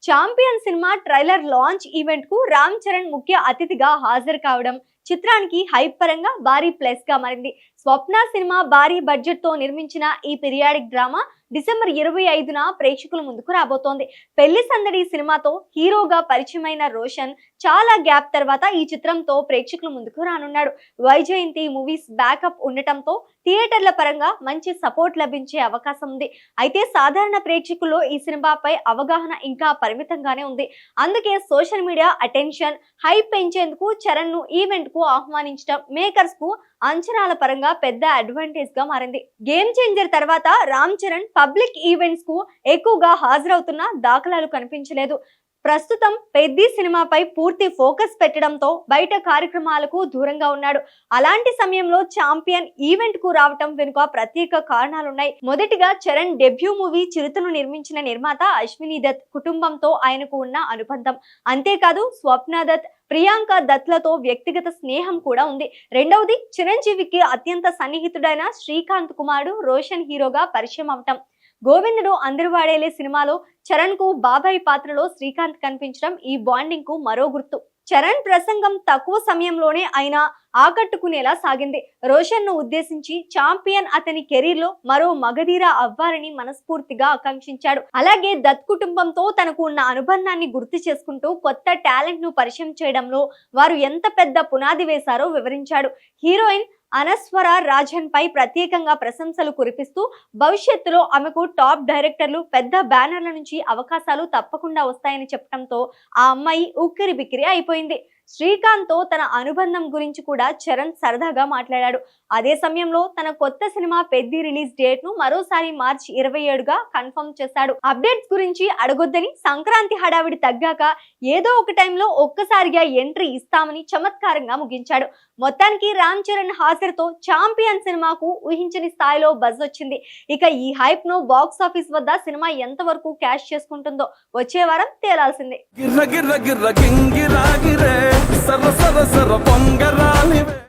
Champion cinema trailer launch event కు రామ్ చరణ్ ముఖ్య అతిథిగా హాజరు కావడం చిత్రానికి హైప్ పరంగా భారీ ప్లస్ గా మారింది. స్వప్న సినిమా భారీ బడ్జెట్ తో నిర్మించిన ఈ పీరియాడిక్ డ్రామా డిసెంబర్ 25న ప్రేక్షకుల ముందుకు రాబోతోంది. పెళ్లి సందడి సినిమాతో హీరోగా పరిచయమైన రోషన్ చాలా గ్యాప్ తర్వాత ఈ చిత్రంతో ప్రేక్షకుల ముందుకు రానున్నాడు. వైజయంతి మూవీస్ బ్యాకప్ ఉండటంతో థియేటర్ల పరంగా మంచి సపోర్ట్ లభించే అవకాశం ఉంది. అయితే సాధారణ ప్రేక్షకుల్లో ఈ సినిమాపై అవగాహన ఇంకా పరిమితంగానే ఉంది. అందుకే సోషల్ మీడియా అటెన్షన్ హైప్ పెంచేందుకు చరణ్ ను ఈవెంట్ కు ఆహ్వానించడం మేకర్స్ కు అంచనాల పరంగా పెద్ద అడ్వాంటేజ్ గా మారింది. గేమ్ చేంజర్ తర్వాత రామ్ చరణ్ పబ్లిక్ ఈవెంట్స్ కు ఎక్కువగా హాజరవుతున్న దాఖలాలు కనిపించలేదు. ప్రస్తుతం పెద్ది సినిమాపై పూర్తి ఫోకస్ పెట్టడంతో బయట కార్యక్రమాలకు దూరంగా ఉన్నాడు. అలాంటి సమయంలో చాంపియన్ ఈవెంట్ కు రావటం వెనుక ప్రత్యేక కారణాలున్నాయి. మొదటిగా చరణ్ డెబ్యూ మూవీ చిరుతను నిర్మించిన నిర్మాత అశ్విని దత్ కుటుంబంతో ఆయనకు ఉన్న అనుబంధం. అంతేకాదు స్వప్న దత్, ప్రియాంక దత్లతో వ్యక్తిగత స్నేహం కూడా ఉంది. రెండవది చిరంజీవికి అత్యంత సన్నిహితుడైన శ్రీకాంత్ కుమారుడు రోషన్ హీరోగా పరిచయం అవటం. గోవిందుడు అందరు వాడేలే సినిమాలో చరణ్ కు బాబాయ్ పాత్రలో శ్రీకాంత్ కనిపించడం ఈ బాండింగ్ కు మరో గుర్తు. చరణ్ ప్రసంగం తక్కువ సమయంలోనే అయినా ఆకట్టుకునేలా సాగింది. రోషన్ ను ఉద్దేశించి చాంపియన్ అతని కెరీర్ లో మరో మగధీర అవ్వాలని మనస్ఫూర్తిగా ఆకాంక్షించాడు. అలాగే దత్ కుటుంబంతో తనకు ఉన్న అనుబంధాన్ని గుర్తు చేసుకుంటూ కొత్త టాలెంట్ ను పరిచయం చేయడంలో వారు ఎంత పెద్ద పునాది వేశారో వివరించాడు. హీరోయిన్ అనస్వర రాజన్ పై ప్రత్యేకంగా ప్రశంసలు కురిపిస్తూ భవిష్యత్తులో ఆమెకు టాప్ డైరెక్టర్లు పెద్ద బ్యానర్ల నుంచి అవకాశాలు తప్పకుండా వస్తాయని చెప్పడంతో ఆ అమ్మాయి ఉక్కిరి బిక్కిరి అయిపోయింది. శ్రీకాంత్ తో తన అనుబంధం గురించి కూడా చరణ్ సరదాగా మాట్లాడాడు. అదే సమయంలో తన కొత్త సినిమా పెద్ది రిలీజ్ డేట్ ను మరోసారి మార్చి 27గా కన్ఫర్మ్ చేశాడు. అప్డేట్స్ గురించి అడగొద్దని, సంక్రాంతి హడావిడి తగ్గాక ఏదో ఒక టైంలో ఒక్కసారిగా ఎంట్రీ ఇస్తామని చమత్కారంగా ముగించాడు. మొత్తానికి రామ్ చరణ్ హాజరుతో చాంపియన్ సినిమాకు ఊహించని స్థాయిలో బజ్ వచ్చింది. ఇక ఈ హైప్ ను బాక్స్ ఆఫీస్ వద్ద సినిమా ఎంత వరకు క్యాష్ చేసుకుంటుందో వచ్చే వారం తేలాల్సిందే.